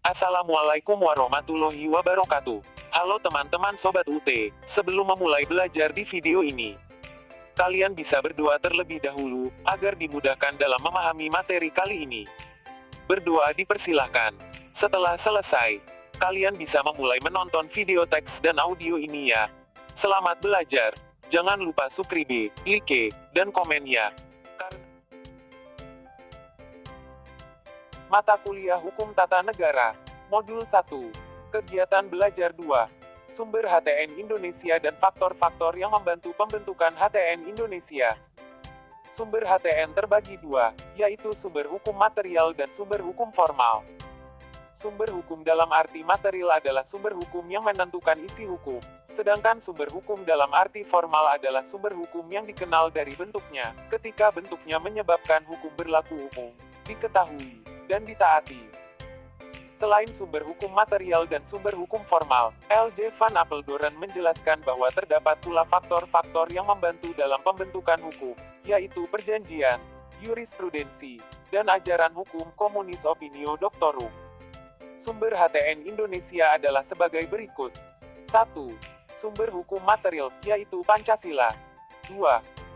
Assalamualaikum warahmatullahi wabarakatuh. Halo teman-teman Sobat UT, sebelum memulai belajar di video ini, kalian bisa berdoa terlebih dahulu, agar dimudahkan dalam memahami materi kali ini. Berdoa dipersilahkan. Setelah selesai, kalian bisa memulai menonton video teks dan audio ini ya. Selamat belajar. Jangan lupa subscribe, like, dan komen ya. Mata Kuliah Hukum Tata Negara, Modul 1, Kegiatan Belajar 2, Sumber HTN Indonesia dan faktor-faktor yang membantu pembentukan HTN Indonesia. Sumber HTN terbagi dua, yaitu sumber hukum material dan sumber hukum formal. Sumber hukum dalam arti material adalah sumber hukum yang menentukan isi hukum, sedangkan sumber hukum dalam arti formal adalah sumber hukum yang dikenal dari bentuknya, ketika bentuknya menyebabkan hukum berlaku umum, diketahui, dan ditaati. Selain sumber hukum material dan sumber hukum formal, L.J. van Apeldoorn menjelaskan bahwa terdapat pula faktor-faktor yang membantu dalam pembentukan hukum, yaitu perjanjian, jurisprudensi, dan ajaran hukum communis opinio doctorum. Sumber HTN Indonesia adalah sebagai berikut. 1. Sumber hukum material, yaitu Pancasila. 2.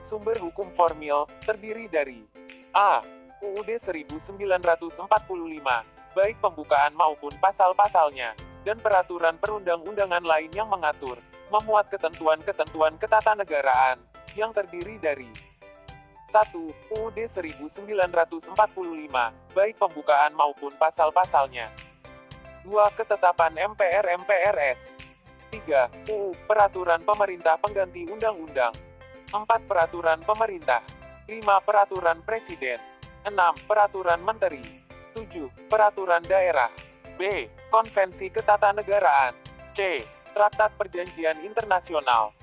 Sumber hukum formil, terdiri dari A. UUD 1945, baik pembukaan maupun pasal-pasalnya, dan peraturan perundang-undangan lain yang mengatur, memuat ketentuan-ketentuan ketatanegaraan, yang terdiri dari 1. UUD 1945, baik pembukaan maupun pasal-pasalnya. 2. Ketetapan MPR-MPRS. 3. UU, Peraturan Pemerintah Pengganti Undang-Undang. 4. Peraturan Pemerintah. 5. Peraturan Presiden. 6. Peraturan Menteri. 7. Peraturan Daerah. B. Konvensi Ketatanegaraan. C. Traktat Perjanjian Internasional.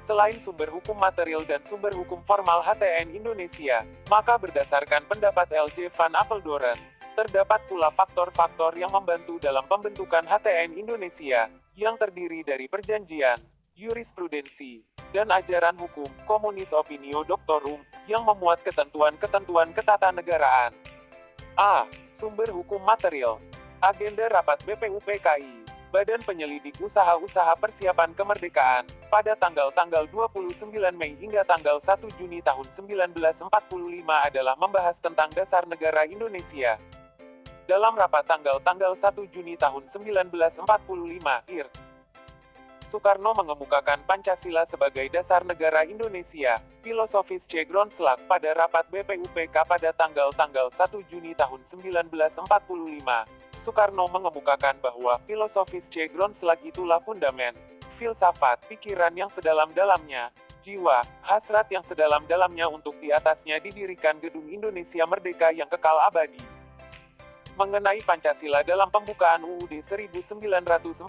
Selain sumber hukum material dan sumber hukum formal HTN Indonesia, maka berdasarkan pendapat L.J. van Apeldoorn, terdapat pula faktor-faktor yang membantu dalam pembentukan HTN Indonesia, yang terdiri dari perjanjian, jurisprudensi, dan ajaran hukum communis opinio doctorum, yang memuat ketentuan-ketentuan ketatanegaraan. A. Sumber hukum material. Agenda rapat BPUPKI, Badan Penyelidik Usaha-Usaha Persiapan Kemerdekaan, pada tanggal-tanggal 29 Mei hingga tanggal 1 Juni tahun 1945 adalah membahas tentang dasar negara Indonesia. Dalam rapat tanggal-tanggal 1 Juni tahun 1945, IR. Soekarno mengemukakan Pancasila sebagai dasar negara Indonesia. Filosofis C. Grondslag pada rapat BPUPK pada tanggal-tanggal 1 Juni tahun 1945. Soekarno mengemukakan bahwa filosofis C. Grondslag itulah fundamen, filsafat, pikiran yang sedalam-dalamnya, jiwa, hasrat yang sedalam-dalamnya untuk di atasnya didirikan gedung Indonesia Merdeka yang kekal abadi. Mengenai Pancasila dalam pembukaan UUD 1945,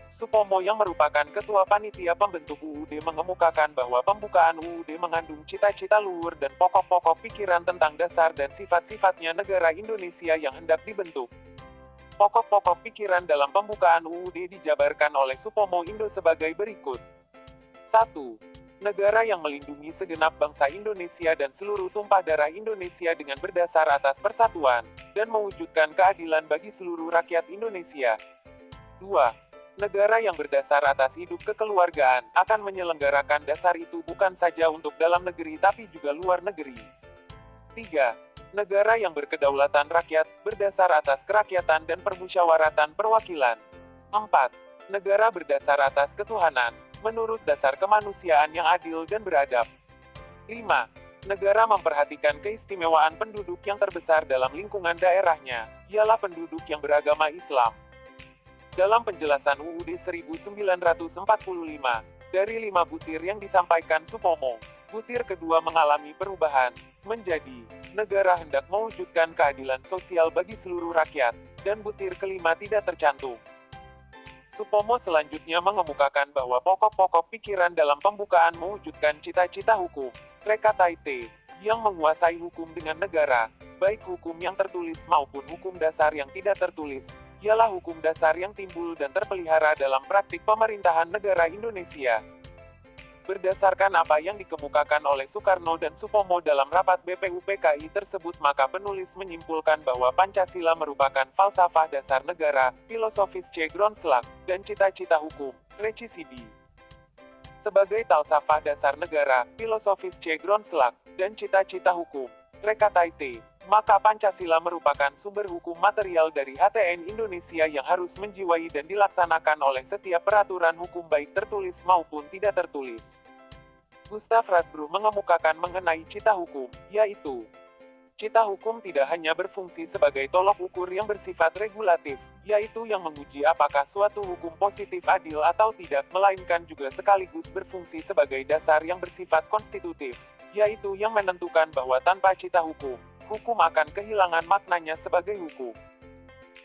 Supomo yang merupakan Ketua Panitia Pembentuk UUD mengemukakan bahwa pembukaan UUD mengandung cita-cita luhur dan pokok-pokok pikiran tentang dasar dan sifat-sifatnya negara Indonesia yang hendak dibentuk. Pokok-pokok pikiran dalam pembukaan UUD dijabarkan oleh Supomo Indo sebagai berikut. 1. Negara yang melindungi segenap bangsa Indonesia dan seluruh tumpah darah Indonesia dengan berdasar atas persatuan, dan mewujudkan keadilan bagi seluruh rakyat Indonesia. 2. Negara yang berdasar atas hidup kekeluargaan, akan menyelenggarakan dasar itu bukan saja untuk dalam negeri tapi juga luar negeri. 3. Negara yang berkedaulatan rakyat, berdasar atas kerakyatan dan permusyawaratan perwakilan. 4. Negara berdasar atas ketuhanan, menurut dasar kemanusiaan yang adil dan beradab. 5. Negara memperhatikan keistimewaan penduduk yang terbesar dalam lingkungan daerahnya, ialah penduduk yang beragama Islam. Dalam penjelasan UUD 1945, dari 5 butir yang disampaikan Supomo, butir kedua mengalami perubahan, menjadi, negara hendak mewujudkan keadilan sosial bagi seluruh rakyat, dan butir kelima tidak tercantum. Supomo selanjutnya mengemukakan bahwa pokok-pokok pikiran dalam pembukaan mewujudkan cita-cita hukum, rekataite, yang menguasai hukum dengan negara, baik hukum yang tertulis maupun hukum dasar yang tidak tertulis, ialah hukum dasar yang timbul dan terpelihara dalam praktik pemerintahan negara Indonesia. Berdasarkan apa yang dikemukakan oleh Soekarno dan Supomo dalam rapat BPUPKI tersebut, maka penulis menyimpulkan bahwa Pancasila merupakan falsafah dasar negara, filosofis C. Groenslak, dan cita-cita hukum, Recitsidi. Sebagai falsafah dasar negara, filosofis C. Groenslak, dan cita-cita hukum, Recitaite, maka Pancasila merupakan sumber hukum material dari HTN Indonesia yang harus menjiwai dan dilaksanakan oleh setiap peraturan hukum baik tertulis maupun tidak tertulis. Gustav Radbruch mengemukakan mengenai cita hukum, yaitu cita hukum tidak hanya berfungsi sebagai tolok ukur yang bersifat regulatif, yaitu yang menguji apakah suatu hukum positif adil atau tidak, melainkan juga sekaligus berfungsi sebagai dasar yang bersifat konstitutif, yaitu yang menentukan bahwa tanpa cita hukum akan kehilangan maknanya sebagai hukum.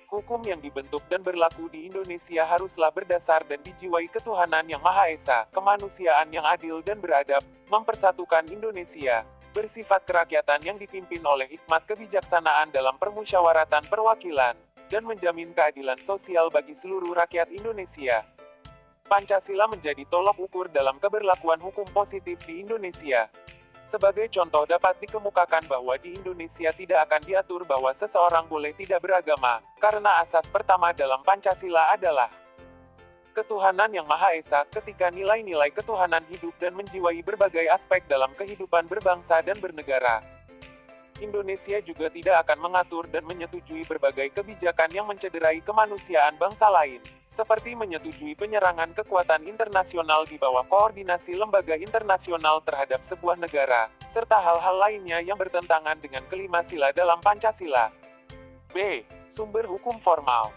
Hukum yang dibentuk dan berlaku di Indonesia haruslah berdasar dan dijiwai ketuhanan yang Maha Esa, kemanusiaan yang adil dan beradab, mempersatukan Indonesia, bersifat kerakyatan yang dipimpin oleh hikmat kebijaksanaan dalam permusyawaratan perwakilan, dan menjamin keadilan sosial bagi seluruh rakyat Indonesia. Pancasila menjadi tolok ukur dalam keberlakuan hukum positif di Indonesia. Sebagai contoh dapat dikemukakan bahwa di Indonesia tidak akan diatur bahwa seseorang boleh tidak beragama, karena asas pertama dalam Pancasila adalah ketuhanan yang Maha Esa, ketika nilai-nilai ketuhanan hidup dan menjiwai berbagai aspek dalam kehidupan berbangsa dan bernegara. Indonesia juga tidak akan mengatur dan menyetujui berbagai kebijakan yang mencederai kemanusiaan bangsa lain, seperti menyetujui penyerangan kekuatan internasional di bawah koordinasi lembaga internasional terhadap sebuah negara, serta hal-hal lainnya yang bertentangan dengan kelima sila dalam Pancasila. B. Sumber hukum formal.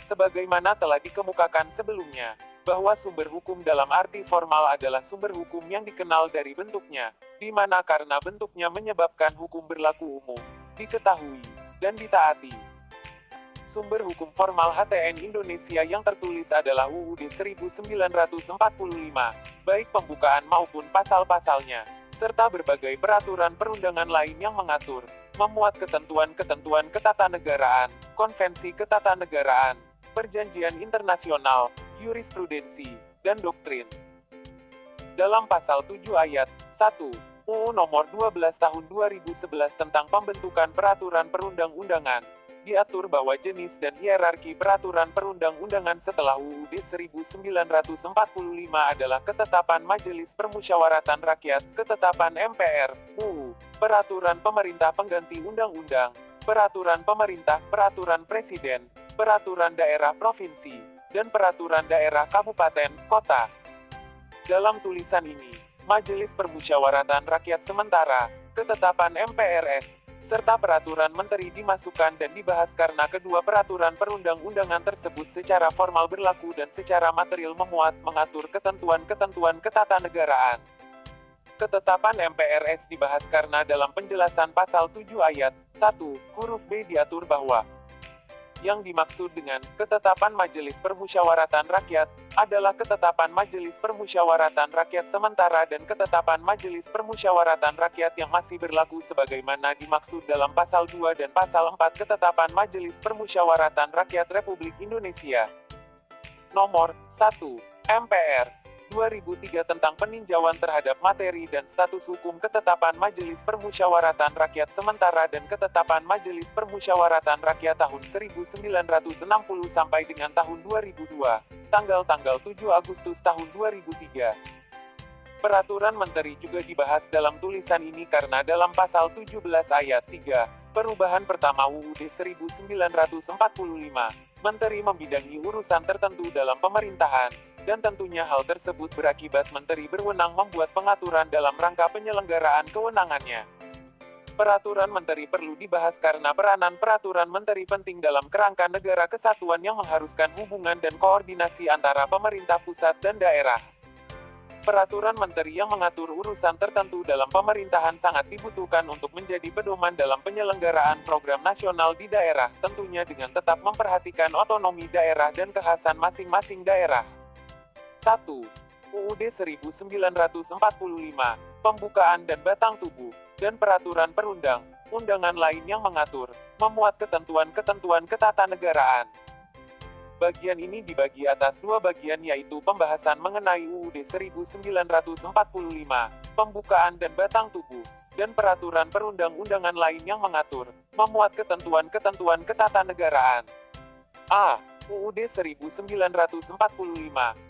Sebagaimana telah dikemukakan sebelumnya, bahwa sumber hukum dalam arti formal adalah sumber hukum yang dikenal dari bentuknya, di mana karena bentuknya menyebabkan hukum berlaku umum, diketahui, dan ditaati. Sumber hukum formal HTN Indonesia yang tertulis adalah UUD 1945, baik pembukaan maupun pasal-pasalnya, serta berbagai peraturan perundangan lain yang mengatur, memuat ketentuan-ketentuan ketatanegaraan, konvensi ketatanegaraan, perjanjian internasional, jurisprudensi, dan doktrin. Dalam pasal 7 ayat 1, UU Nomor 12 Tahun 2011 tentang pembentukan peraturan perundang-undangan, diatur bahwa jenis dan hierarki peraturan perundang-undangan setelah UUD 1945 adalah ketetapan Majelis Permusyawaratan Rakyat, ketetapan MPR, UU, peraturan pemerintah pengganti undang-undang, peraturan pemerintah, peraturan presiden, peraturan daerah provinsi, dan peraturan daerah kabupaten, kota. Dalam tulisan ini, Majelis Permusyawaratan Rakyat sementara, ketetapan MPRS, serta peraturan menteri dimasukkan dan dibahas karena kedua peraturan perundang-undangan tersebut secara formal berlaku dan secara material memuat, mengatur ketentuan-ketentuan ketatanegaraan. Ketetapan MPRS dibahas karena dalam penjelasan pasal 7 ayat 1, huruf B diatur bahwa yang dimaksud dengan ketetapan Majelis Permusyawaratan Rakyat adalah ketetapan Majelis Permusyawaratan Rakyat sementara dan ketetapan Majelis Permusyawaratan Rakyat yang masih berlaku sebagaimana dimaksud dalam pasal 2 dan pasal 4 ketetapan Majelis Permusyawaratan Rakyat Republik Indonesia. Nomor 1, MPR 2003 tentang peninjauan terhadap materi dan status hukum ketetapan Majelis Permusyawaratan Rakyat sementara dan ketetapan Majelis Permusyawaratan Rakyat tahun 1960 sampai dengan tahun 2002, tanggal 7 Agustus tahun 2003. Peraturan Menteri juga dibahas dalam tulisan ini karena dalam pasal 17 ayat 3, perubahan pertama UUD 1945, Menteri membidangi urusan tertentu dalam pemerintahan, dan tentunya hal tersebut berakibat Menteri berwenang membuat pengaturan dalam rangka penyelenggaraan kewenangannya. Peraturan Menteri perlu dibahas karena peranan peraturan Menteri penting dalam kerangka negara kesatuan yang mengharuskan hubungan dan koordinasi antara pemerintah pusat dan daerah. Peraturan Menteri yang mengatur urusan tertentu dalam pemerintahan sangat dibutuhkan untuk menjadi pedoman dalam penyelenggaraan program nasional di daerah, tentunya dengan tetap memperhatikan otonomi daerah dan kekhasan masing-masing daerah. 1. UUD 1945, pembukaan dan batang tubuh, dan peraturan perundang-undangan lain yang mengatur, memuat ketentuan-ketentuan ketatanegaraan. Bagian ini dibagi atas dua bagian yaitu pembahasan mengenai UUD 1945, pembukaan dan batang tubuh, dan peraturan perundang-undangan lain yang mengatur, memuat ketentuan-ketentuan ketatanegaraan. A. UUD 1945,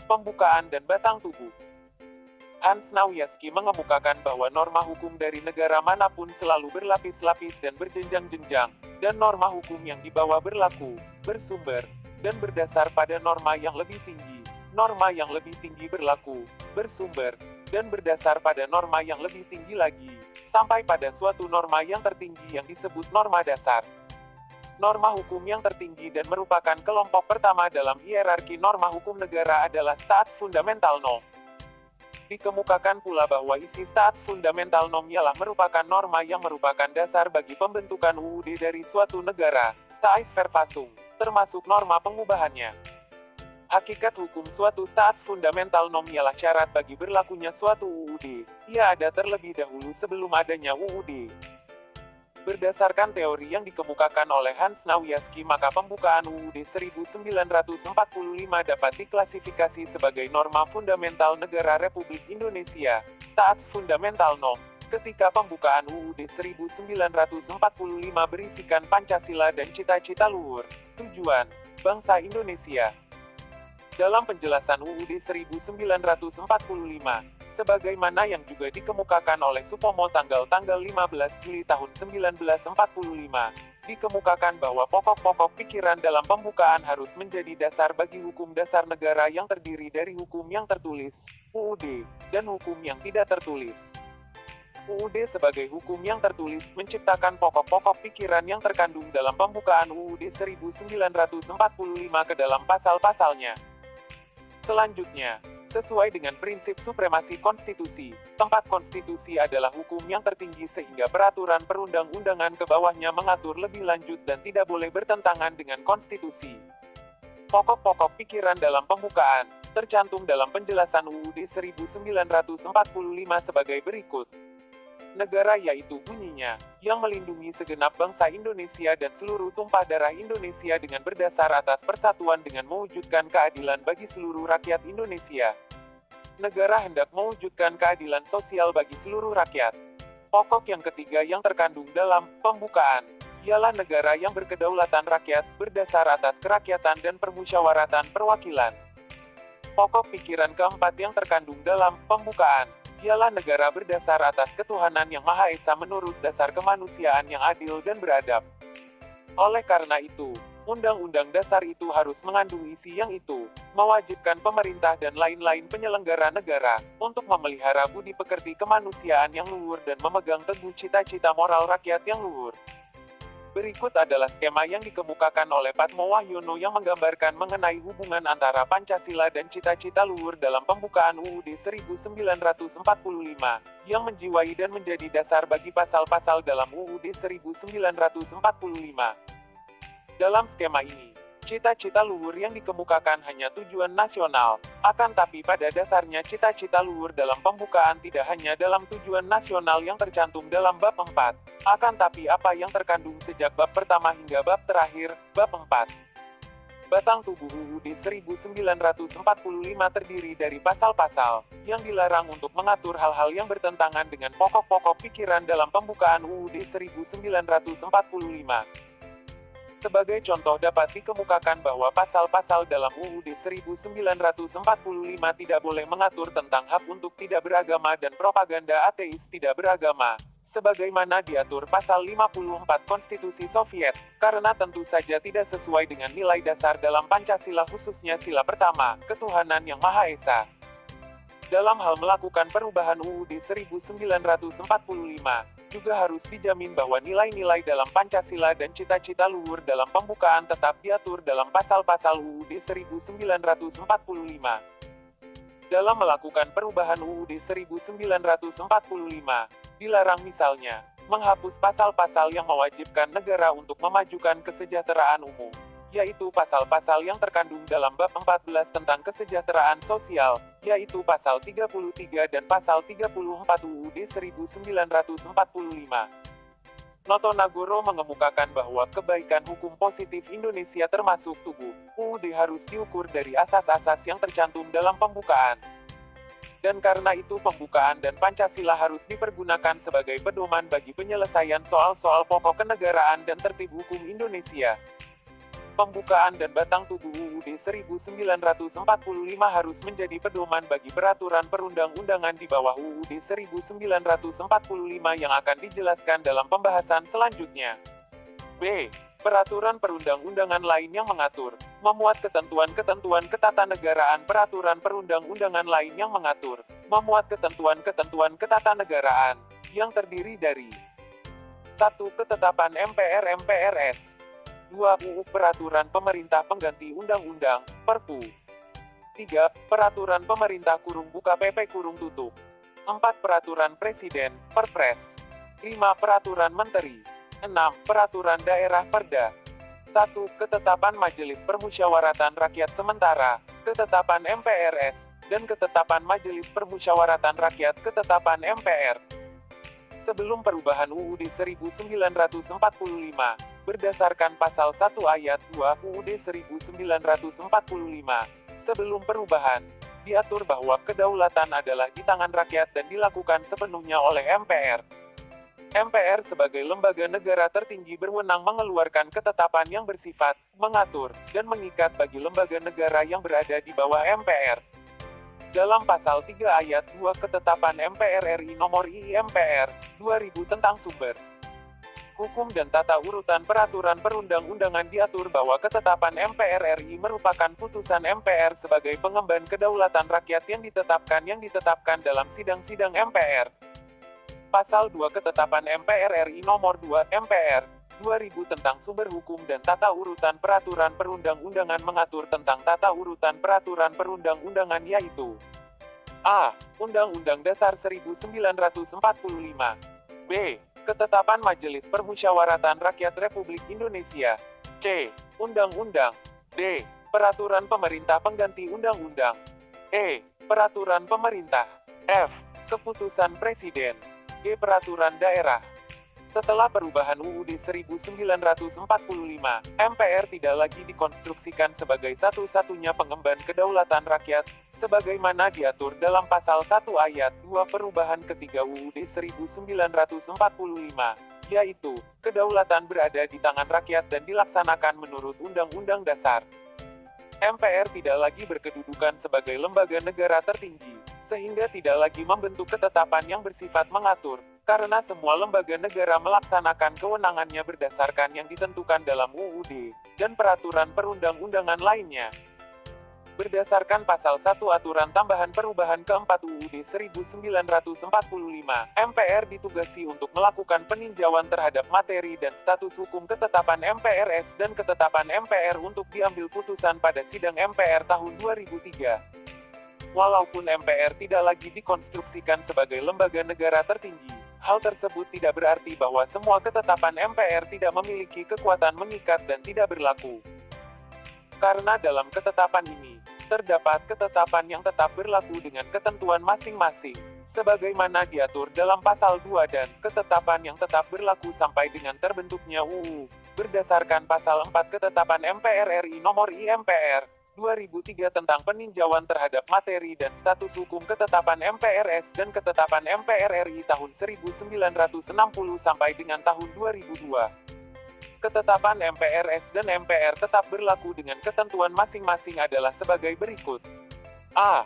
pembukaan dan batang tubuh. Hans Nawiaski mengemukakan bahwa norma hukum dari negara manapun selalu berlapis-lapis dan berjenjang-jenjang, dan norma hukum yang dibawa berlaku, bersumber, dan berdasar pada norma yang lebih tinggi. Norma yang lebih tinggi berlaku, bersumber, dan berdasar pada norma yang lebih tinggi lagi, sampai pada suatu norma yang tertinggi yang disebut norma dasar. Norma hukum yang tertinggi dan merupakan kelompok pertama dalam hierarki norma hukum negara adalah Staatsfundamental Norm. Dikemukakan pula bahwa isi Staatsfundamental Norm ialah merupakan norma yang merupakan dasar bagi pembentukan UUD dari suatu negara, Staatsverfassung, termasuk norma pengubahannya. Hakikat hukum suatu Staatsfundamental Norm ialah syarat bagi berlakunya suatu UUD. Ia ada terlebih dahulu sebelum adanya UUD. Berdasarkan teori yang dikemukakan oleh Hans Nawiaski, maka pembukaan UUD 1945 dapat diklasifikasi sebagai norma fundamental negara Republik Indonesia, Staatsfundamental Norm, ketika pembukaan UUD 1945 berisikan Pancasila dan cita-cita luhur, tujuan, bangsa Indonesia. Dalam penjelasan UUD 1945, sebagaimana yang juga dikemukakan oleh Supomo tanggal 15 Juli tahun 1945, dikemukakan bahwa pokok-pokok pikiran dalam pembukaan harus menjadi dasar bagi hukum dasar negara yang terdiri dari hukum yang tertulis, UUD, dan hukum yang tidak tertulis. UUD sebagai hukum yang tertulis menciptakan pokok-pokok pikiran yang terkandung dalam pembukaan UUD 1945 ke dalam pasal-pasalnya. Selanjutnya, sesuai dengan prinsip supremasi konstitusi, tempat konstitusi adalah hukum yang tertinggi sehingga peraturan perundang-undangan ke bawahnya mengatur lebih lanjut dan tidak boleh bertentangan dengan konstitusi. Pokok-pokok pikiran dalam pembukaan, tercantum dalam penjelasan UUD 1945 sebagai berikut. Negara yaitu bunyinya, yang melindungi segenap bangsa Indonesia dan seluruh tumpah darah Indonesia dengan berdasar atas persatuan dengan mewujudkan keadilan bagi seluruh rakyat Indonesia. Negara hendak mewujudkan keadilan sosial bagi seluruh rakyat. Pokok yang ketiga yang terkandung dalam pembukaan, ialah negara yang berkedaulatan rakyat, berdasar atas kerakyatan dan permusyawaratan perwakilan. Pokok pikiran keempat yang terkandung dalam pembukaan, ialah negara berdasar atas ketuhanan yang Maha Esa menurut dasar kemanusiaan yang adil dan beradab. Oleh karena itu, Undang-Undang Dasar itu harus mengandung isi yang itu, mewajibkan pemerintah dan lain-lain penyelenggara negara, untuk memelihara budi pekerti kemanusiaan yang luhur dan memegang teguh cita-cita moral rakyat yang luhur. Berikut adalah skema yang dikemukakan oleh Patmo Wahyono yang menggambarkan mengenai hubungan antara Pancasila dan cita-cita luhur dalam pembukaan UUD 1945, yang menjiwai dan menjadi dasar bagi pasal-pasal dalam UUD 1945. Dalam skema ini, cita-cita luhur yang dikemukakan hanya tujuan nasional, akan tapi pada dasarnya cita-cita luhur dalam pembukaan tidak hanya dalam tujuan nasional yang tercantum dalam bab 4, akan tapi apa yang terkandung sejak bab pertama hingga bab terakhir, bab 4. Batang tubuh UUD 1945 terdiri dari pasal-pasal yang dilarang untuk mengatur hal-hal yang bertentangan dengan pokok-pokok pikiran dalam pembukaan UUD 1945. Sebagai contoh dapat dikemukakan bahwa pasal-pasal dalam UUD 1945 tidak boleh mengatur tentang hak untuk tidak beragama dan propaganda ateis tidak beragama, sebagaimana diatur pasal 54 Konstitusi Soviet, karena tentu saja tidak sesuai dengan nilai dasar dalam Pancasila khususnya sila pertama, ketuhanan yang Maha Esa. Dalam hal melakukan perubahan UUD 1945, juga harus dijamin bahwa nilai-nilai dalam Pancasila dan cita-cita luhur dalam pembukaan tetap diatur dalam pasal-pasal UUD 1945. Dalam melakukan perubahan UUD 1945, dilarang misalnya, menghapus pasal-pasal yang mewajibkan negara untuk memajukan kesejahteraan umum, yaitu pasal-pasal yang terkandung dalam bab 14 tentang kesejahteraan sosial, yaitu pasal 33 dan pasal 34 UUD 1945. Notonagoro mengemukakan bahwa kebaikan hukum positif Indonesia termasuk tubuh UUD harus diukur dari asas-asas yang tercantum dalam pembukaan. Dan karena itu pembukaan dan Pancasila harus dipergunakan sebagai pedoman bagi penyelesaian soal-soal pokok kenegaraan dan tertib hukum Indonesia. Pembukaan dan batang tubuh UUD 1945 harus menjadi pedoman bagi peraturan perundang-undangan di bawah UUD 1945 yang akan dijelaskan dalam pembahasan selanjutnya. B. Peraturan perundang-undangan lain yang mengatur, memuat ketentuan-ketentuan ketatanegaraan. Peraturan perundang-undangan lain yang mengatur, memuat ketentuan-ketentuan ketatanegaraan, yang terdiri dari 1. Ketetapan MPR/MPRS 2. UU Peraturan Pemerintah Pengganti Undang-Undang, Perpu 3. Peraturan Pemerintah (PP) 4. Peraturan Presiden, Perpres 5. Peraturan Menteri 6. Peraturan Daerah Perda 1. Ketetapan Majelis Permusyawaratan Rakyat Sementara, Ketetapan MPRS, dan Ketetapan Majelis Permusyawaratan Rakyat Ketetapan MPR. Sebelum perubahan UUD 1945, berdasarkan Pasal 1 Ayat 2 UUD 1945, sebelum perubahan, diatur bahwa kedaulatan adalah di tangan rakyat dan dilakukan sepenuhnya oleh MPR. MPR sebagai lembaga negara tertinggi berwenang mengeluarkan ketetapan yang bersifat mengatur dan mengikat bagi lembaga negara yang berada di bawah MPR. Dalam Pasal 3 Ayat 2 Ketetapan MPR RI Nomor II MPR 2000 tentang sumber hukum dan tata urutan peraturan perundang-undangan diatur bahwa ketetapan MPR RI merupakan putusan MPR sebagai pengemban kedaulatan rakyat yang ditetapkan dalam sidang-sidang MPR. Pasal 2 Ketetapan MPR RI Nomor 2 MPR 2000 tentang sumber hukum dan tata urutan peraturan perundang-undangan mengatur tentang tata urutan peraturan perundang-undangan yaitu A. Undang-Undang Dasar 1945 B. Ketetapan Majelis Permusyawaratan Rakyat Republik Indonesia C. Undang-Undang D. Peraturan Pemerintah Pengganti Undang-Undang E. Peraturan Pemerintah F. Keputusan Presiden G. Peraturan Daerah. Setelah perubahan UUD 1945, MPR tidak lagi dikonstruksikan sebagai satu-satunya pengemban kedaulatan rakyat, sebagaimana diatur dalam Pasal 1 Ayat 2 perubahan ketiga UUD 1945, yaitu, kedaulatan berada di tangan rakyat dan dilaksanakan menurut Undang-Undang Dasar. MPR tidak lagi berkedudukan sebagai lembaga negara tertinggi, sehingga tidak lagi membentuk ketetapan yang bersifat mengatur, karena semua lembaga negara melaksanakan kewenangannya berdasarkan yang ditentukan dalam UUD, dan peraturan perundang-undangan lainnya. Berdasarkan Pasal 1 Aturan Tambahan Perubahan keempat UUD 1945, MPR ditugasi untuk melakukan peninjauan terhadap materi dan status hukum ketetapan MPRS dan ketetapan MPR untuk diambil putusan pada sidang MPR tahun 2003. Walaupun MPR tidak lagi dikonstruksikan sebagai lembaga negara tertinggi, hal tersebut tidak berarti bahwa semua ketetapan MPR tidak memiliki kekuatan mengikat dan tidak berlaku. Karena dalam ketetapan ini, terdapat ketetapan yang tetap berlaku dengan ketentuan masing-masing, sebagaimana diatur dalam Pasal 2 dan ketetapan yang tetap berlaku sampai dengan terbentuknya UU, berdasarkan Pasal 4 Ketetapan MPR RI Nomor I MPR 2003 tentang peninjauan terhadap materi dan status hukum ketetapan MPRS dan ketetapan MPR RI tahun 1960 sampai dengan tahun 2002. Ketetapan MPRS dan MPR tetap berlaku dengan ketentuan masing-masing adalah sebagai berikut. A.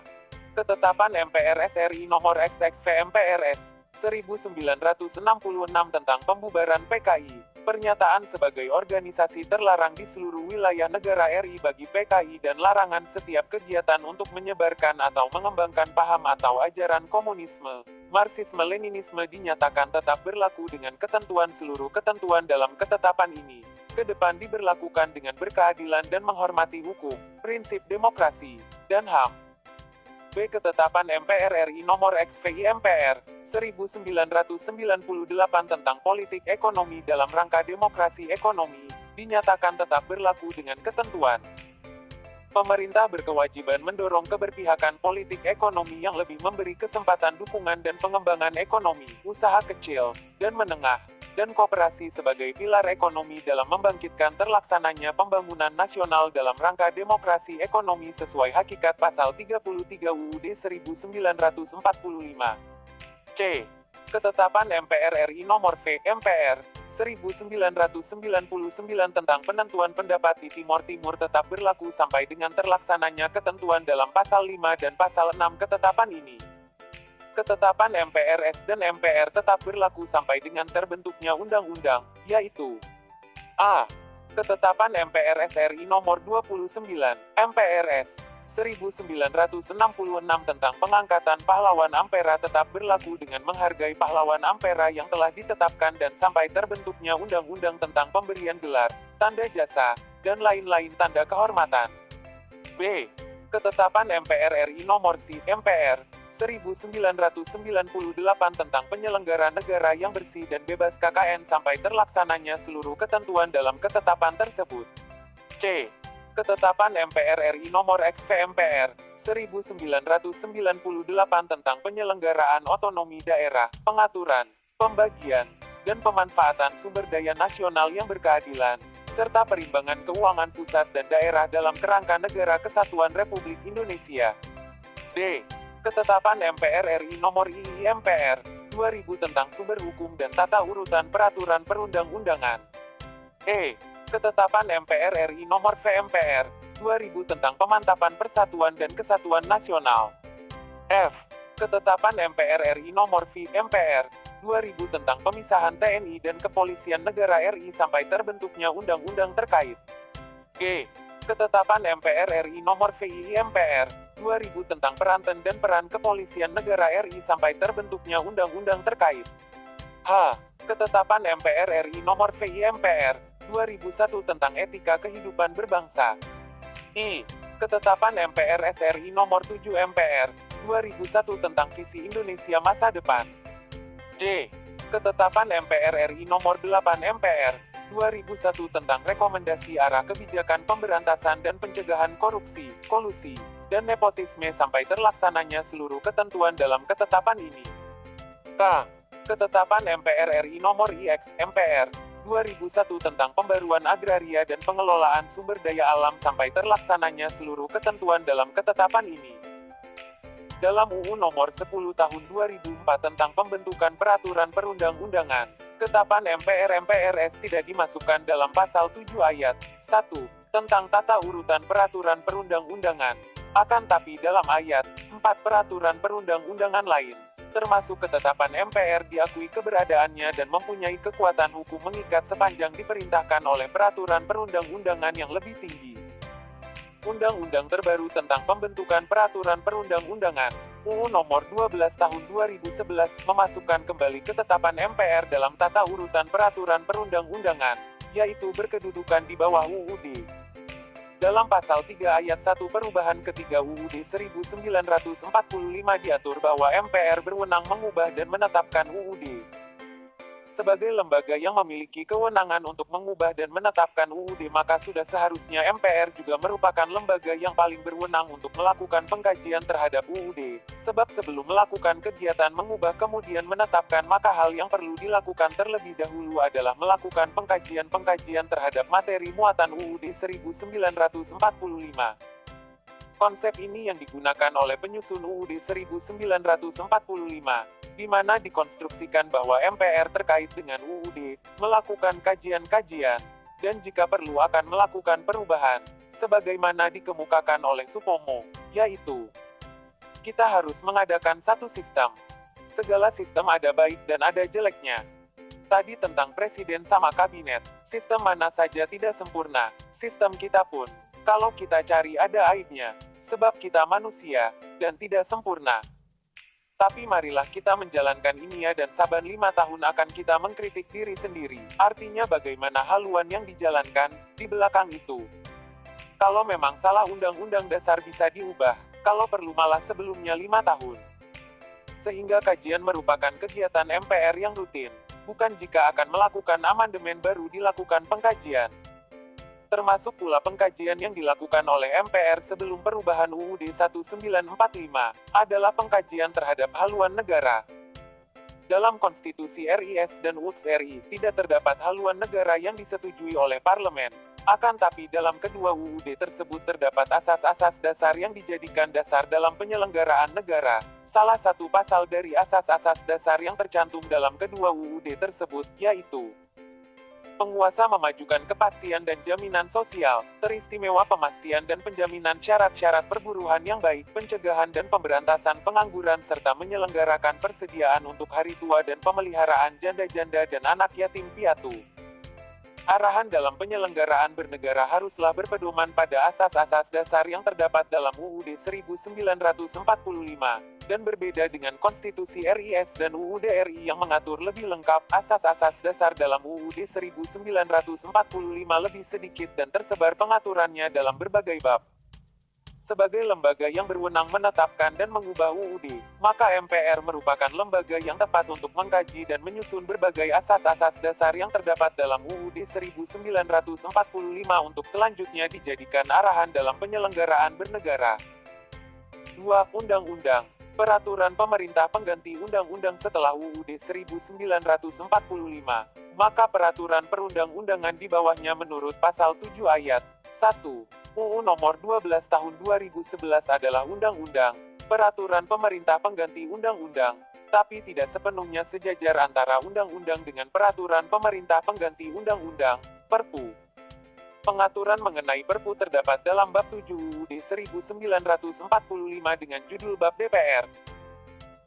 Ketetapan MPRS RI Nomor XXV MPRS 1966 tentang pembubaran PKI, pernyataan sebagai organisasi terlarang di seluruh wilayah negara RI bagi PKI dan larangan setiap kegiatan untuk menyebarkan atau mengembangkan paham atau ajaran komunisme, Marxisme-Leninisme dinyatakan tetap berlaku dengan ketentuan seluruh ketentuan dalam ketetapan ini, ke depan diberlakukan dengan berkeadilan dan menghormati hukum, prinsip demokrasi, dan HAM. B. Ketetapan MPR RI Nomor XVI MPR 1998 tentang politik ekonomi dalam rangka demokrasi ekonomi, dinyatakan tetap berlaku dengan ketentuan. Pemerintah berkewajiban mendorong keberpihakan politik ekonomi yang lebih memberi kesempatan dukungan dan pengembangan ekonomi, usaha kecil, dan menengah, dan koperasi sebagai pilar ekonomi dalam membangkitkan terlaksananya pembangunan nasional dalam rangka demokrasi ekonomi sesuai hakikat pasal 33 UUD 1945. C. Ketetapan MPR RI Nomor V. MPR 1999 tentang penentuan pendapat di Timor Timur tetap berlaku sampai dengan terlaksananya ketentuan dalam pasal 5 dan pasal 6 ketetapan ini. Ketetapan MPRS dan MPR tetap berlaku sampai dengan terbentuknya undang-undang, yaitu A. Ketetapan MPRS RI Nomor 29, MPRS 1966 tentang pengangkatan pahlawan Ampera tetap berlaku dengan menghargai pahlawan Ampera yang telah ditetapkan dan sampai terbentuknya undang-undang tentang pemberian gelar, tanda jasa, dan lain-lain tanda kehormatan. B. Ketetapan MPR RI Nomor C. MPR 1998 tentang penyelenggara negara yang bersih dan bebas KKN sampai terlaksananya seluruh ketentuan dalam ketetapan tersebut. C. Ketetapan MPR RI Nomor XV MPR 1998 tentang penyelenggaraan otonomi daerah, pengaturan, pembagian, dan pemanfaatan sumber daya nasional yang berkeadilan, serta perimbangan keuangan pusat dan daerah dalam kerangka Negara Kesatuan Republik Indonesia. D. Ketetapan MPR RI Nomor II MPR 2000 tentang sumber hukum dan tata urutan peraturan perundang-undangan. E. Ketetapan MPR RI Nomor V MPR 2000 tentang pemantapan persatuan dan kesatuan nasional. F. Ketetapan MPR RI Nomor V MPR 2000 tentang pemisahan TNI dan Kepolisian Negara RI sampai terbentuknya undang-undang terkait. G. Ketetapan MPR RI Nomor VII MPR 2000 tentang peranten dan peran Kepolisian Negara RI sampai terbentuknya undang-undang terkait. H. Ketetapan MPR RI Nomor VI MPR 2001 tentang etika kehidupan berbangsa. I. Ketetapan MPR SRI Nomor 7 MPR 2001 tentang visi Indonesia masa depan. J. Ketetapan MPR RI Nomor 8 MPR 2001 tentang rekomendasi arah kebijakan pemberantasan dan pencegahan korupsi, kolusi, dan nepotisme sampai terlaksananya seluruh ketentuan dalam ketetapan ini. K. Ketetapan MPR RI Nomor IX MPR 2001 tentang pembaruan agraria dan pengelolaan sumber daya alam sampai terlaksananya seluruh ketentuan dalam ketetapan ini. Dalam UU Nomor 10 Tahun 2004 tentang pembentukan peraturan perundang-undangan, ketetapan MPR-MPRS tidak dimasukkan dalam pasal 7 ayat 1 tentang tata urutan peraturan perundang-undangan. Akan tapi dalam ayat 4 peraturan perundang-undangan lain, termasuk ketetapan MPR diakui keberadaannya dan mempunyai kekuatan hukum mengikat sepanjang diperintahkan oleh peraturan perundang-undangan yang lebih tinggi. Undang-undang terbaru tentang pembentukan peraturan perundang-undangan, UU Nomor 12 Tahun 2011, memasukkan kembali ketetapan MPR dalam tata urutan peraturan perundang-undangan, yaitu berkedudukan di bawah UUD. Dalam pasal 3 ayat 1 perubahan ketiga UUD 1945 diatur bahwa MPR berwenang mengubah dan menetapkan UUD. Sebagai lembaga yang memiliki kewenangan untuk mengubah dan menetapkan UUD, maka sudah seharusnya MPR juga merupakan lembaga yang paling berwenang untuk melakukan pengkajian terhadap UUD. Sebab sebelum melakukan kegiatan mengubah kemudian menetapkan, maka hal yang perlu dilakukan terlebih dahulu adalah melakukan pengkajian-pengkajian terhadap materi muatan UUD 1945. Konsep ini yang digunakan oleh penyusun UUD 1945, di mana dikonstruksikan bahwa MPR terkait dengan UUD, melakukan kajian-kajian, dan jika perlu akan melakukan perubahan, sebagaimana dikemukakan oleh Supomo, yaitu, kita harus mengadakan satu sistem. Segala sistem ada baik dan ada jeleknya. Tadi tentang presiden sama kabinet, sistem mana saja tidak sempurna, sistem kita pun, kalau kita cari ada aibnya, sebab kita manusia, dan tidak sempurna. Tapi marilah kita menjalankan ini ya, dan saban 5 tahun akan kita mengkritik diri sendiri. Artinya bagaimana haluan yang dijalankan, di belakang itu. Kalau memang salah undang-undang dasar bisa diubah, kalau perlu malah sebelumnya 5 tahun. Sehingga kajian merupakan kegiatan MPR yang rutin, bukan jika akan melakukan amandemen baru dilakukan pengkajian. Termasuk pula pengkajian yang dilakukan oleh MPR sebelum perubahan UUD 1945, adalah pengkajian terhadap haluan negara. Dalam Konstitusi RIS dan UUD RI, tidak terdapat haluan negara yang disetujui oleh parlemen. Akan tapi dalam kedua UUD tersebut terdapat asas-asas dasar yang dijadikan dasar dalam penyelenggaraan negara. Salah satu pasal dari asas-asas dasar yang tercantum dalam kedua UUD tersebut, yaitu penguasa memajukan kepastian dan jaminan sosial, teristimewa pemastian dan penjaminan syarat-syarat perburuhan yang baik, pencegahan dan pemberantasan pengangguran serta menyelenggarakan persediaan untuk hari tua dan pemeliharaan janda-janda dan anak yatim piatu. Arahan dalam penyelenggaraan bernegara haruslah berpedoman pada asas-asas dasar yang terdapat dalam UUD 1945, dan berbeda dengan Konstitusi RIS dan UUD RI yang mengatur lebih lengkap. Asas-asas dasar dalam UUD 1945 lebih sedikit dan tersebar pengaturannya dalam berbagai bab. Sebagai lembaga yang berwenang menetapkan dan mengubah UUD, maka MPR merupakan lembaga yang tepat untuk mengkaji dan menyusun berbagai asas-asas dasar yang terdapat dalam UUD 1945 untuk selanjutnya dijadikan arahan dalam penyelenggaraan bernegara. 2. Undang-undang. Peraturan pemerintah pengganti undang-undang setelah UUD 1945, maka peraturan perundang-undangan di bawahnya menurut pasal 7 ayat 1. UU Nomor 12 Tahun 2011 adalah undang-undang, peraturan pemerintah pengganti undang-undang, tapi tidak sepenuhnya sejajar antara undang-undang dengan peraturan pemerintah pengganti undang-undang, Perpu. Pengaturan mengenai Perpu terdapat dalam bab 7 UUD 1945 dengan judul bab DPR.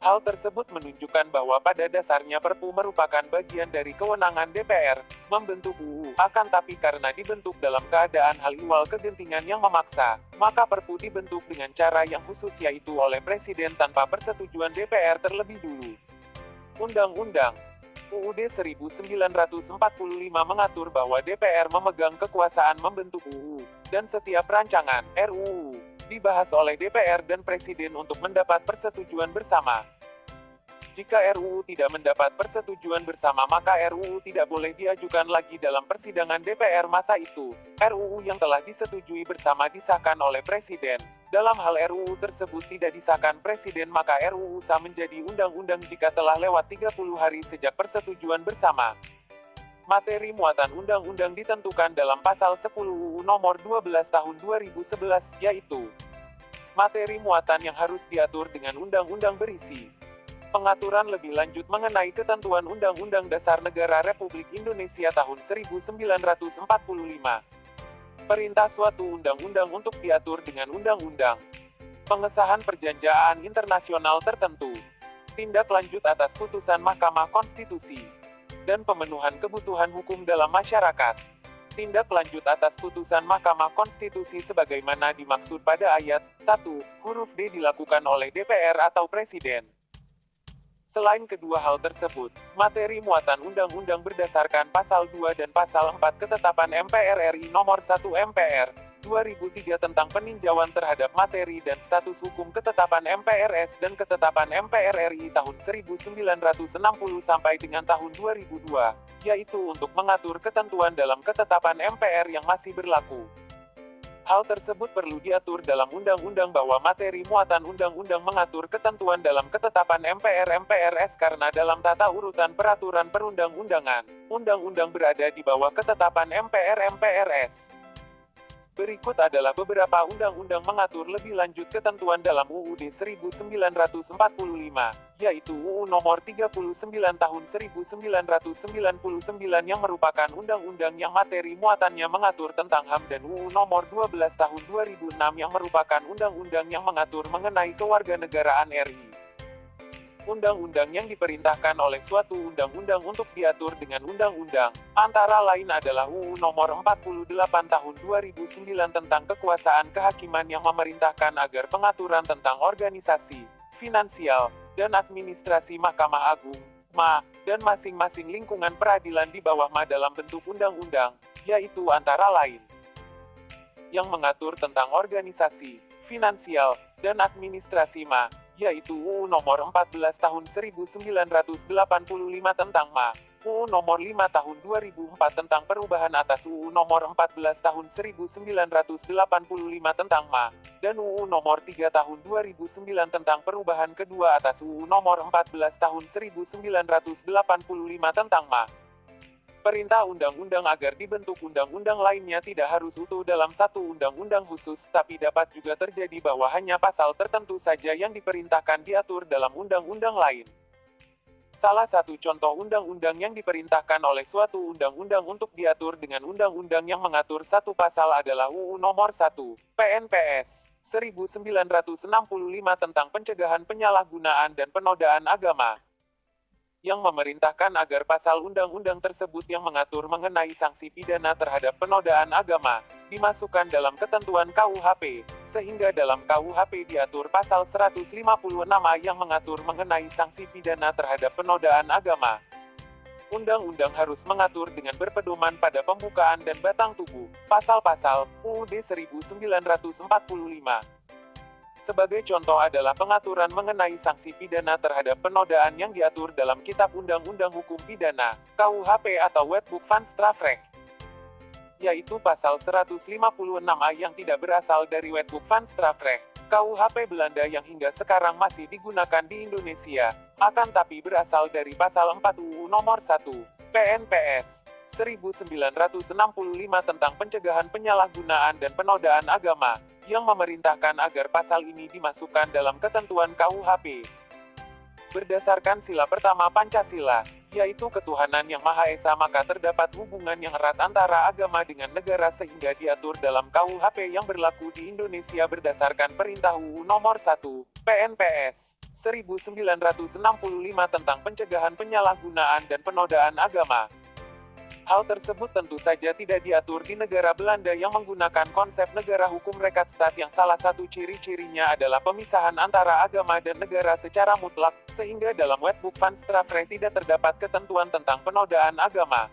Hal tersebut menunjukkan bahwa pada dasarnya Perpu merupakan bagian dari kewenangan DPR, membentuk UU. Akan tapi karena dibentuk dalam keadaan hal ihwal kegentingan yang memaksa, maka Perpu dibentuk dengan cara yang khusus yaitu oleh Presiden tanpa persetujuan DPR terlebih dulu. Undang-Undang UUD 1945 mengatur bahwa DPR memegang kekuasaan membentuk UU, dan setiap rancangan RUU dibahas oleh DPR dan Presiden untuk mendapat persetujuan bersama. Jika RUU tidak mendapat persetujuan bersama maka RUU tidak boleh diajukan lagi dalam persidangan DPR masa itu. RUU yang telah disetujui bersama disahkan oleh Presiden. Dalam hal RUU tersebut tidak disahkan Presiden maka RUU sah menjadi undang-undang jika telah lewat 30 hari sejak persetujuan bersama. Materi muatan undang-undang ditentukan dalam pasal 10 UU Nomor 12 Tahun 2011, yaitu materi muatan yang harus diatur dengan undang-undang berisi pengaturan lebih lanjut mengenai ketentuan Undang-Undang Dasar Negara Republik Indonesia tahun 1945. Perintah suatu undang-undang untuk diatur dengan undang-undang. Pengesahan perjanjian internasional tertentu. Tindak lanjut atas putusan Mahkamah Konstitusi. Dan pemenuhan kebutuhan hukum dalam masyarakat. Tindak lanjut atas putusan Mahkamah Konstitusi sebagaimana dimaksud pada ayat 1, huruf D dilakukan oleh DPR atau Presiden. Selain kedua hal tersebut, materi muatan undang-undang berdasarkan pasal 2 dan pasal 4 Ketetapan MPR RI Nomor 1 MPR 2003 tentang peninjauan terhadap materi dan status hukum Ketetapan MPRS dan Ketetapan MPR RI tahun 1960 sampai dengan tahun 2002, yaitu untuk mengatur ketentuan dalam Ketetapan MPR yang masih berlaku. Hal tersebut perlu diatur dalam undang-undang bahwa materi muatan undang-undang mengatur ketentuan dalam Ketetapan MPR-MPRS karena dalam tata urutan peraturan perundang-undangan, undang-undang berada di bawah Ketetapan MPR-MPRS. Berikut adalah beberapa undang-undang mengatur lebih lanjut ketentuan dalam UUD 1945, yaitu UU Nomor 39 Tahun 1999 yang merupakan undang-undang yang materi muatannya mengatur tentang HAM dan UU Nomor 12 Tahun 2006 yang merupakan undang-undang yang mengatur mengenai kewarganegaraan RI. Undang-undang yang diperintahkan oleh suatu undang-undang untuk diatur dengan undang-undang, antara lain adalah UU Nomor 48 Tahun 2009 tentang kekuasaan kehakiman yang memerintahkan agar pengaturan tentang organisasi, finansial, dan administrasi Mahkamah Agung, MA, dan masing-masing lingkungan peradilan di bawah MA dalam bentuk undang-undang, yaitu antara lain yang mengatur tentang organisasi, finansial, dan administrasi MA, yaitu UU Nomor 14 Tahun 1985 tentang MA, UU Nomor 5 Tahun 2004 tentang perubahan atas UU Nomor 14 Tahun 1985 tentang MA, dan UU Nomor 3 Tahun 2009 tentang perubahan kedua atas UU Nomor 14 Tahun 1985 tentang MA. Perintah undang-undang agar dibentuk undang-undang lainnya tidak harus utuh dalam satu undang-undang khusus, tapi dapat juga terjadi bahwa hanya pasal tertentu saja yang diperintahkan diatur dalam undang-undang lain. Salah satu contoh undang-undang yang diperintahkan oleh suatu undang-undang untuk diatur dengan undang-undang yang mengatur satu pasal adalah UU Nomor 1, PNPS, 1965 tentang pencegahan penyalahgunaan dan penodaan agama, yang memerintahkan agar pasal undang-undang tersebut yang mengatur mengenai sanksi pidana terhadap penodaan agama, dimasukkan dalam ketentuan KUHP, sehingga dalam KUHP diatur pasal 156A yang mengatur mengenai sanksi pidana terhadap penodaan agama. Undang-undang harus mengatur dengan berpedoman pada pembukaan dan batang tubuh, pasal-pasal, UUD 1945. Sebagai contoh adalah pengaturan mengenai sanksi pidana terhadap penodaan yang diatur dalam Kitab Undang-Undang Hukum Pidana, KUHP atau Wetboek van Strafrecht, yaitu pasal 156A yang tidak berasal dari Wetboek van Strafrecht, KUHP Belanda yang hingga sekarang masih digunakan di Indonesia, akan tapi berasal dari pasal 4 UU Nomor 1, PNPS, 1965 tentang pencegahan penyalahgunaan dan penodaan agama, yang memerintahkan agar pasal ini dimasukkan dalam ketentuan KUHP. Berdasarkan sila pertama Pancasila, yaitu ketuhanan yang Maha Esa, maka terdapat hubungan yang erat antara agama dengan negara sehingga diatur dalam KUHP yang berlaku di Indonesia berdasarkan Perintah UU Nomor 1, PNPS, 1965 tentang pencegahan penyalahgunaan dan penodaan agama. Hal tersebut tentu saja tidak diatur di negara Belanda yang menggunakan konsep negara hukum Rechtsstaat yang salah satu ciri-cirinya adalah pemisahan antara agama dan negara secara mutlak, sehingga dalam Wetboek van Strafrecht tidak terdapat ketentuan tentang penodaan agama.